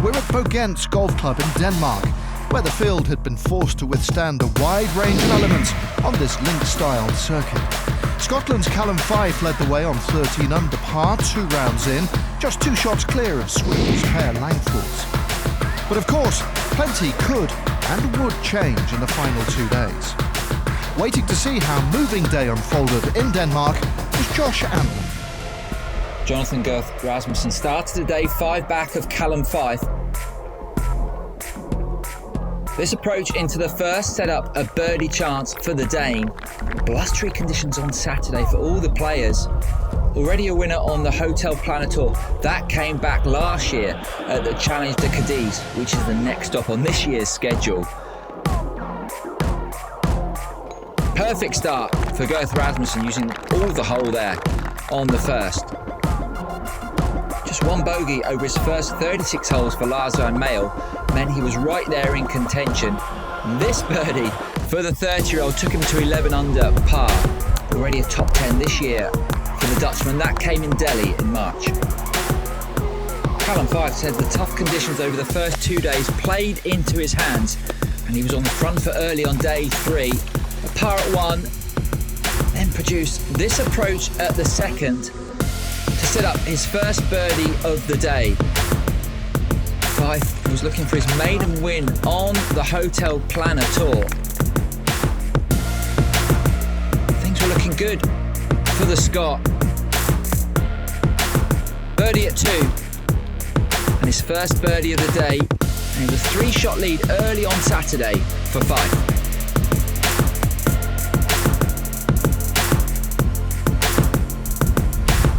we're at Bogense Golf Club in Denmark, where the field had been forced to withstand a wide range of elements on this link-styled circuit. Scotland's Callum Fife led the way on 13 under par, 2 rounds in, just 2 shots clear of Sweden's Per Langfors. But of course, plenty could and would change in the final 2 days. Waiting to see how moving day unfolded in Denmark was Josh Amlin. Jonathan Gøth-Rasmussen started the day 5 back of Callum Fife. This approach into the first set up a birdie chance for the Dane. Blustery conditions on Saturday for all the players. Already a winner on the HotelPlanner Tour. That came back last year at the Challenge de Cadiz, which is the next stop on this year's schedule. Perfect start for Gøth-Rasmussen, using all the hole there on the first. Just 1 bogey over his first 36 holes for Lars Van Male meant he was right there in contention. This birdie for the 30-year-old took him to 11 under par. Already a top 10 this year for the Dutchman. That came in Delhi in March. Callum Fife said the tough conditions over the first 2 days played into his hands, and he was on the front foot early on day 3. A par at 1, then produced this approach at the second to set up his first birdie of the day. Fife was looking for his maiden win on the HotelPlanner Tour. Things were looking good for the Scot. Birdie at 2, and his first birdie of the day, and it was a 3-shot lead early on Saturday for Fife.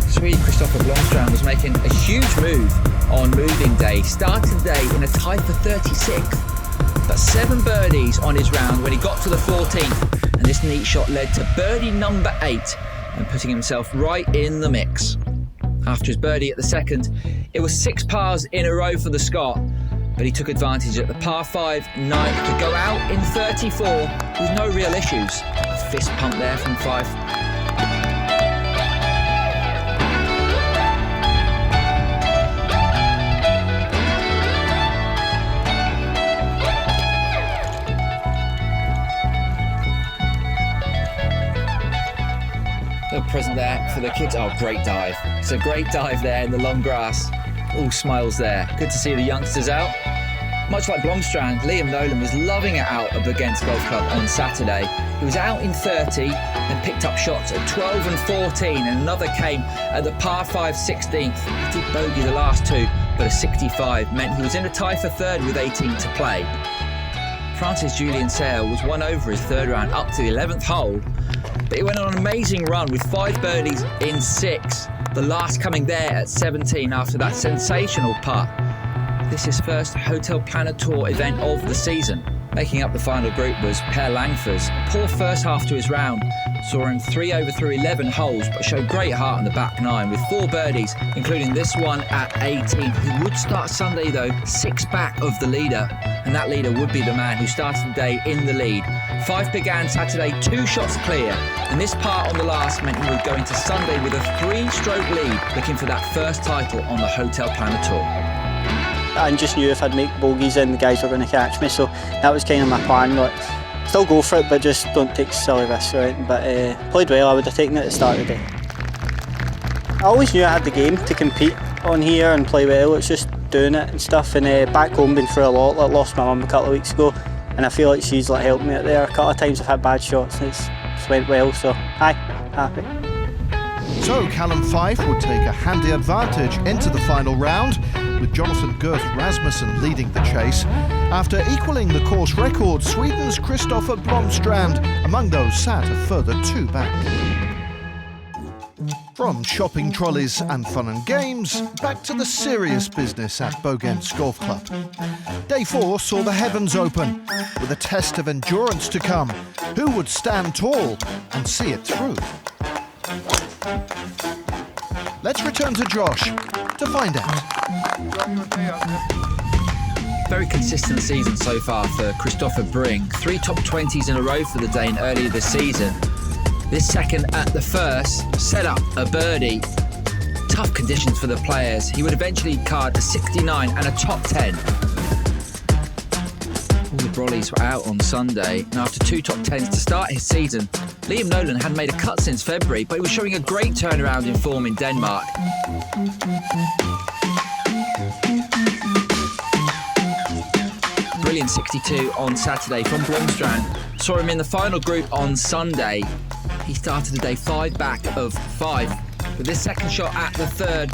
Swede Kristoffer Blomstrand was making a huge move on moving day. Started the day in a tie for 36th, but 7 birdies on his round when he got to the 14th, and this neat shot led to birdie number 8 and putting himself right in the mix. After his birdie at the second, it was 6 pars in a row for the Scot, but he took advantage at the par 5 ninth to go out in 34 with no real issues. Fist pump there from Fife. Present there for the kids. Oh, great dive. It's a great dive there in the long grass. All smiles there. Good to see the youngsters out. Much like Blomstrand, Liam Nolan was loving it out at Bogense Golf Club on Saturday. He was out in 30 and picked up shots at 12 and 14, and another came at the par 5 16th. He did bogey the last 2, but a 65 meant he was in a tie for 3rd with 18 to play. Francis Julien Sale was 1 over his 3rd round up to the 11th hole, but he went on an amazing run with 5 birdies in 6, the last coming there at 17 after that sensational putt. This is his first HotelPlanner Tour event of the season. Making up the final group was Per Langfors. A poor first half to his round saw him 3 over through 11 holes, but showed great heart on the back 9 with 4 birdies, including this one at 18. He would start Sunday though 6 back of the leader, and that leader would be the man who started the day in the lead. Fife began Saturday 2 shots clear, and this part on the last meant he would go into Sunday with a 3-stroke lead, looking for that first title on the HotelPlanner Tour. I just knew if I'd make bogeys then the guys were going to catch me, so that was kind of my plan. Like, still go for it, but just don't take silly risks or anything. But played well. I would have taken it at the start of the day. I always knew I had the game to compete on here and play well. It's just doing it and stuff. And back home, been through a lot. Like, lost my mum a couple of weeks ago, and I feel like she's like helped me out there. A couple of times I've had bad shots and it's went well. So happy. So Callum Fife would take a handy advantage into the final round, with Jonathan Gøth-Rasmussen leading the chase. After equalling the course record, Sweden's Kristoffer Blomstrand among those sat a further 2 back. From shopping trolleys and fun and games, back to the serious business at Bogense Golf Club. Day 4 saw the heavens open, with a test of endurance to come. Who would stand tall and see it through? Let's return to Josh to find out. Very consistent season so far for Kristoffer Brink. 3 top 20s in a row for the Dane earlier this season. This second at the first set up a birdie. Tough conditions for the players. He would eventually card a 69 and a top 10. All the brollies were out on Sunday, and after 2 top 10s to start his season, Liam Nolan hadn't made a cut since February, but he was showing a great turnaround in form in Denmark. Brilliant 62 on Saturday from Blomstrand. Saw him in the final group on Sunday. He started the day 5 back of 5. But this second shot at the third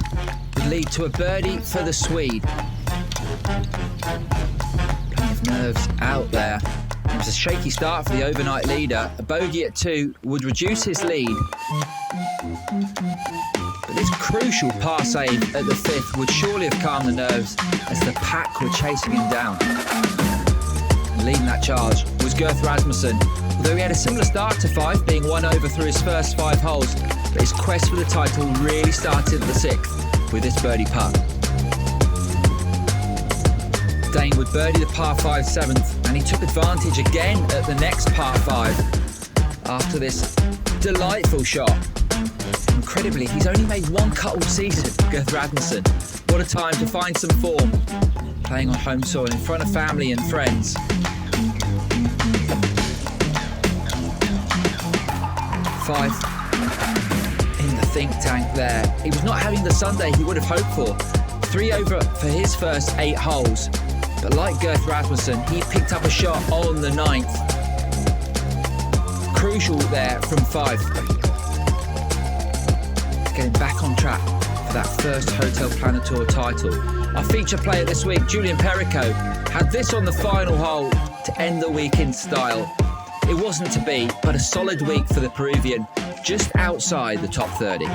would lead to a birdie for the Swede. Plenty of nerves out there. It was a shaky start for the overnight leader. A bogey at 2 would reduce his lead. But this crucial par save at the 5th would surely have calmed the nerves as the pack were chasing him down. And leading that charge was Gøth-Rasmussen. Although he had a similar start to 5, being 1 over through his first 5 holes, but his quest for the title really started at the 6th with this birdie putt. Dane would birdie the par 5 7th, and he took advantage again at the next par 5 after this delightful shot. Incredibly, he's only made 1 cut all season, Gøth-Rasmussen. What a time to find some form, playing on home soil in front of family and friends. 5 in the think tank there. He was not having the Sunday he would have hoped for. 3 over for his first 8 holes. But like Gøth-Rasmussen, he picked up a shot on the 9th. Crucial there from 5. Getting back on track for that first HotelPlanner Tour title. Our feature player this week, Julian Perico, had this on the final hole to end the week in style. It wasn't to be, but a solid week for the Peruvian, just outside the top 30.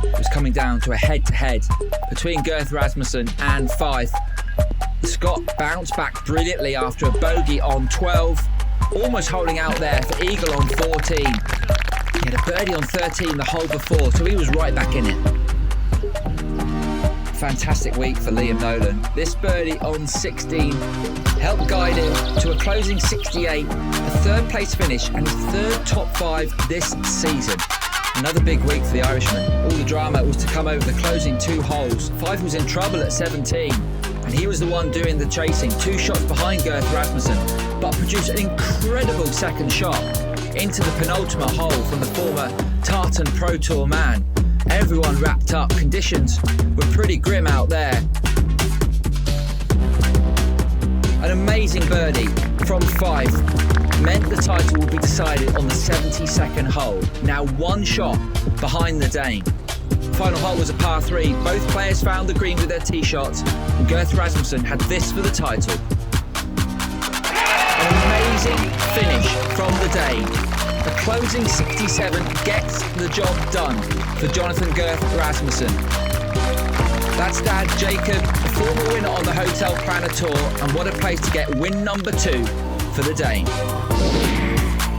It was coming down to a head-to-head between Gøth-Rasmussen and Fife. Scott bounced back brilliantly after a bogey on 12, almost holding out there for eagle on 14. He had a birdie on 13 the hole before, so he was right back in it. Fantastic week for Liam Nolan. This birdie on 16 helped guide him to a closing 68, a 3rd place finish and his 3rd top 5 this season. Another big week for the Irishman. All the drama was to come over the closing 2 holes. Fife was in trouble at 17 and he was the one doing the chasing, 2 shots behind Gøth-Rasmussen, but produced an incredible second shot into the penultimate hole from the former Tartan Pro Tour man. Everyone wrapped up. Conditions were pretty grim out there. An amazing birdie from Fife meant the title would be decided on the 72nd hole. Now 1 shot behind the Dane. Final hole was a par 3. Both players found the green with their tee shots, and Gøth-Rasmussen had this for the title. An amazing finish from the Dane. The closing 67 gets the job done for Jonathan Gøth-Rasmussen. That's Dad Jacob, a former winner on the HotelPlanner Tour, and what a place to get win number 2 for the Dane.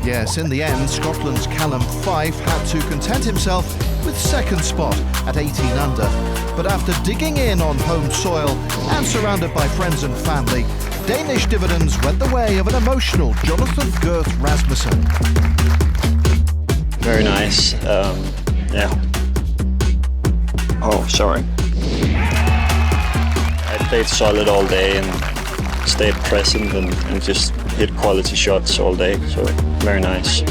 Yes, in the end, Scotland's Callum Fife had to content himself with 2nd spot at 18 under. But after digging in on home soil and surrounded by friends and family, Danish dividends went the way of an emotional Jonathan Gøth-Rasmussen. Very nice. Yeah. Oh, sorry. I played solid all day and stayed present and just hit quality shots all day. So very nice.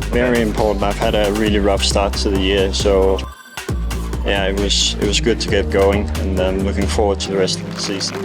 Very important. I've had a really rough start to the year, so yeah, it was good to get going, and I'm looking forward to the rest of the season.